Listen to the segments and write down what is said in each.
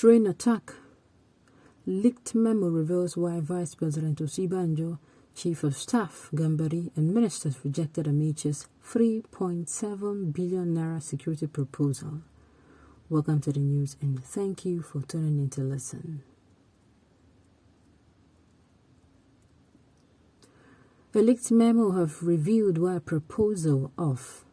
Train attack. Leaked memo reveals why Vice President Osibanjo, Chief of Staff Gambari, and ministers rejected Ameachi's 3.7 billion naira security proposal. Welcome to the news and thank you for tuning in to listen. A leaked memo have revealed why proposal of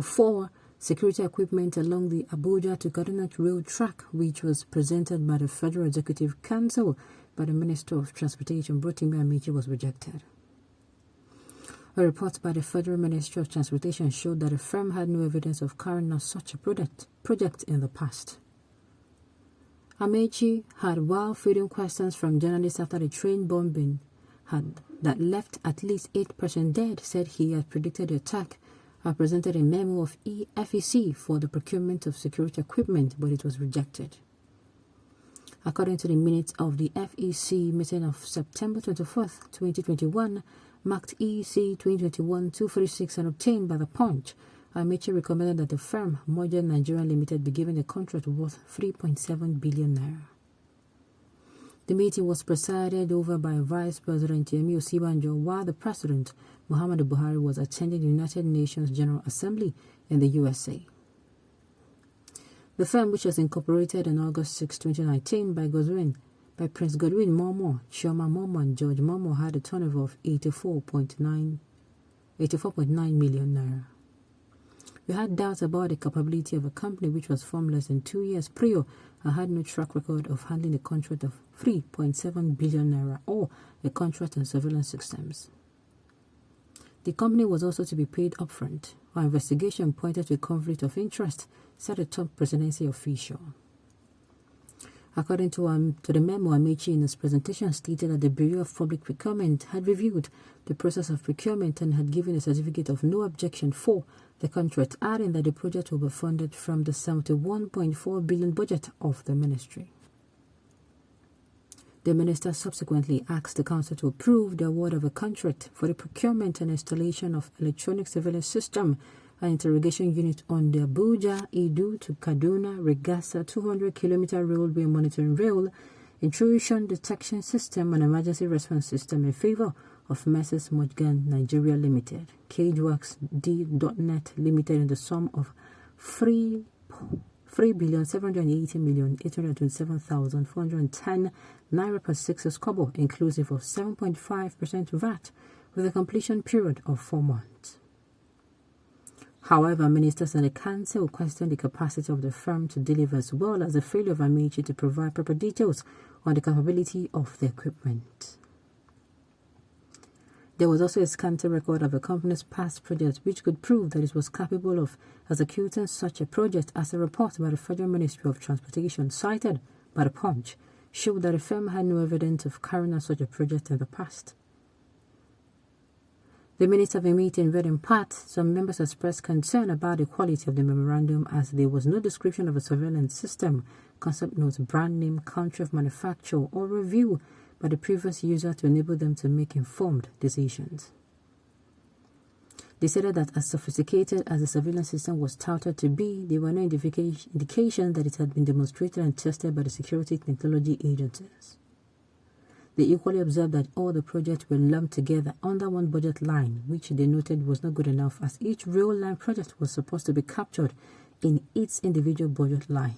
for security equipment along the Abuja to Kaduna rail track, which was presented by the Federal Executive Council by the Minister of Transportation, Ameachi, was rejected. A report by the Federal Ministry of Transportation showed that the firm had no evidence of carrying out such a project in the past. Ameachi had, while fielding questions from journalists after the train bombing that left at least 8 persons dead, said he had predicted the attack and presented a memo of FEC for the procurement of security equipment, but it was rejected. According to the minutes of the FEC meeting of September 24th, 2021, marked EC 2021-236 and obtained by the Punch, Ameachi recommended that the firm, Modern Nigeria Limited, be given a contract worth 3.7 billion naira. The meeting was presided over by Vice President Yemi Osibanjo, while the President, Muhammadu Buhari, was attending the United Nations General Assembly in the USA. The firm, which was incorporated on August 6, 2019 by Prince Godwin Momo, Chioma Momo, and George Momo, had a turnover of 84.9 million naira. We had doubts about the capability of a company which was formed less than 2 years prior and had no track record of handling a contract of 3.7 billion naira or a contract on surveillance systems. The company was also to be paid upfront. Our investigation pointed to a conflict of interest, said a top presidency official. According to the memo, Ameachi in his presentation stated that the Bureau of Public Procurement had reviewed the process of procurement and had given a certificate of no objection for the contract, adding that the project will be funded from the 71.4 billion budget of the ministry. The minister subsequently asked the council to approve the award of a contract for the procurement and installation of electronic surveillance system and interrogation unit on the Abuja-Idu to Kaduna-Regasa 200-kilometer railway monitoring rail, intrusion detection system and emergency response system in favor of Messrs. Modgan Nigeria Limited, Cageworks D.Net Limited, in the sum of 3,780,827,410 naira per 6 kobo, inclusive of 7.5% VAT, with a completion period of 4 months. However, ministers and the council questioned the capacity of the firm to deliver, as well as the failure of Ameachi to provide proper details on the capability of the equipment. There was also a scanty record of the company's past projects which could prove that it was capable of executing such a project, as a report by the Federal Ministry of Transportation cited by the Punch showed that the firm had no evidence of carrying out such a project in the past. The minutes of a meeting read in part, some members expressed concern about the quality of the memorandum, as there was no description of a surveillance system, concept notes, brand name, country of manufacture, or review by the previous user to enable them to make informed decisions. They said that as sophisticated as the surveillance system was touted to be, there were no indication that it had been demonstrated and tested by the security technology agencies. They equally observed that all the projects were lumped together under one budget line, which they noted was not good enough, as each rail line project was supposed to be captured in its individual budget line.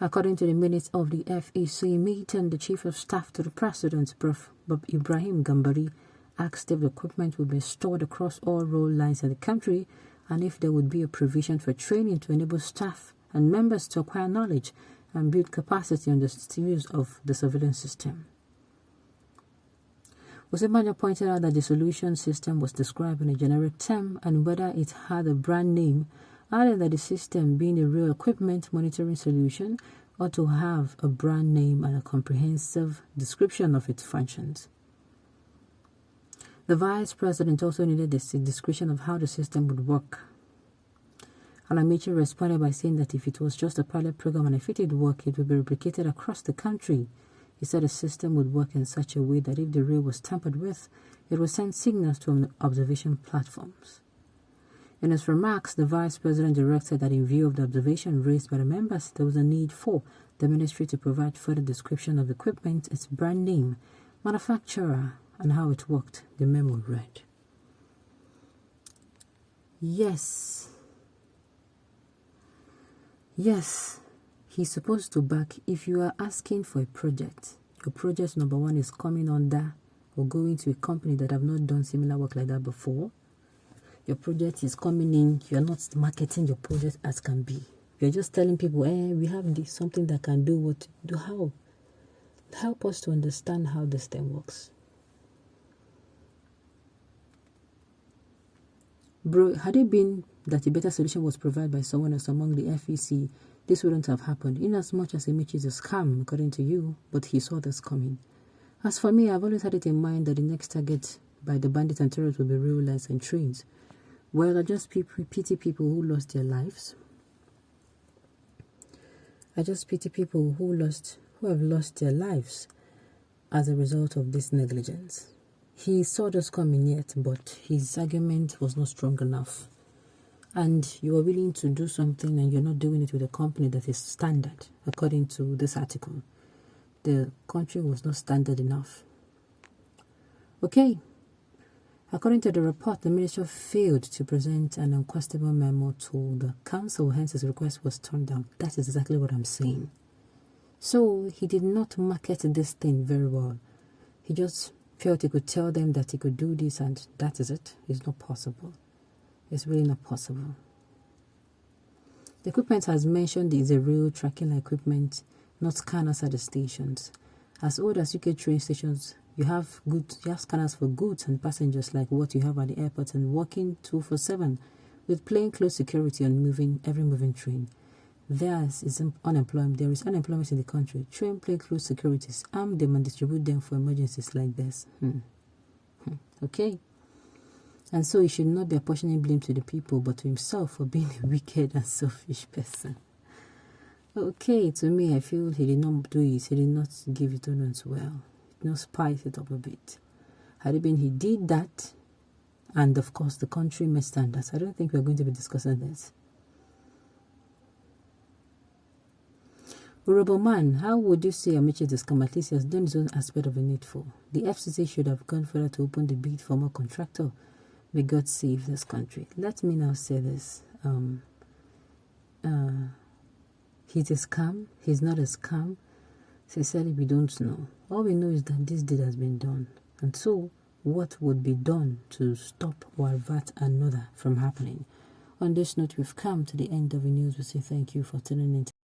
According to the minutes of the FEC meeting, the Chief of Staff to the President, Prof. Ibrahim Gambari, asked if the equipment would be stored across all rail lines in the country and if there would be a provision for training to enable staff and members to acquire knowledge and build capacity on the use of the surveillance system. Osemanya pointed out that the solution system was described in a generic term and whether it had a brand name, adding that the system, being a real equipment monitoring solution, ought to have a brand name and a comprehensive description of its functions. The Vice President also needed a description of how the system would work. Ameachi responded by saying that if it was just a pilot program and if it did work, it would be replicated across the country. He said the system would work in such a way that if the rail was tampered with, it would send signals to observation platforms. In his remarks, the Vice President directed that in view of the observation raised by the members, there was a need for the ministry to provide further description of equipment, its brand name, manufacturer, and how it worked, the memo read. Yes, he's supposed to back. If you are asking for a project, your project number one is coming under or going to a company that have not done similar work like that before. Your project is coming in, you're not marketing your project as can be. You're just telling people, we have this, something that can do what do. How? Help us to understand how this thing works. Bro, had it been that a better solution was provided by someone else among the FEC, this wouldn't have happened, in as much as Ameachi is a scam, according to you, but he saw this coming. As for me, I've always had it in mind that the next target by the bandits and terrorists will be real lights and trains. Well, I just pity people who lost their lives. I just pity people who have lost their lives as a result of this negligence. He saw this coming yet, but his argument was not strong enough. And you are willing to do something and you're not doing it with a company that is standard, according to this article. The country was not standard enough. Okay. According to the report, the minister failed to present an unquestionable memo to the council, hence his request was turned down. That is exactly what I'm saying. So he did not market this thing very well. He just felt he could tell them that he could do this and that is it. It's not possible. It's really not possible. The equipment as mentioned is a real tracking equipment, not scanners at the stations. As old as UK train stations, you have scanners for goods and passengers like what you have at the airport and working 24/7 with plainclothes security on every moving train. There is unemployment in the country. Train plainclothes securities, arm them and distribute them for emergencies like this. Okay. And so he should not be apportioning blame to the people but to himself for being a wicked and selfish person. Okay, to me, I feel he did not do it. He did not give it utterance well. He did not spice it up a bit. Had it been he did that, and of course the country met standards, I don't think we're going to be discussing this. Honorable man, how would you say Ameachi is scam? At least he has done his own aspect of the needful. The FCC should have gone further to open the bid for more contractor. May God save this country. Let me now say this. He's a scam. He's not a scam. Sincerely, we don't know. All we know is that this deed has been done. And so, what would be done to stop or avert another from happening? On this note, we've come to the end of the news. We say thank you for tuning in.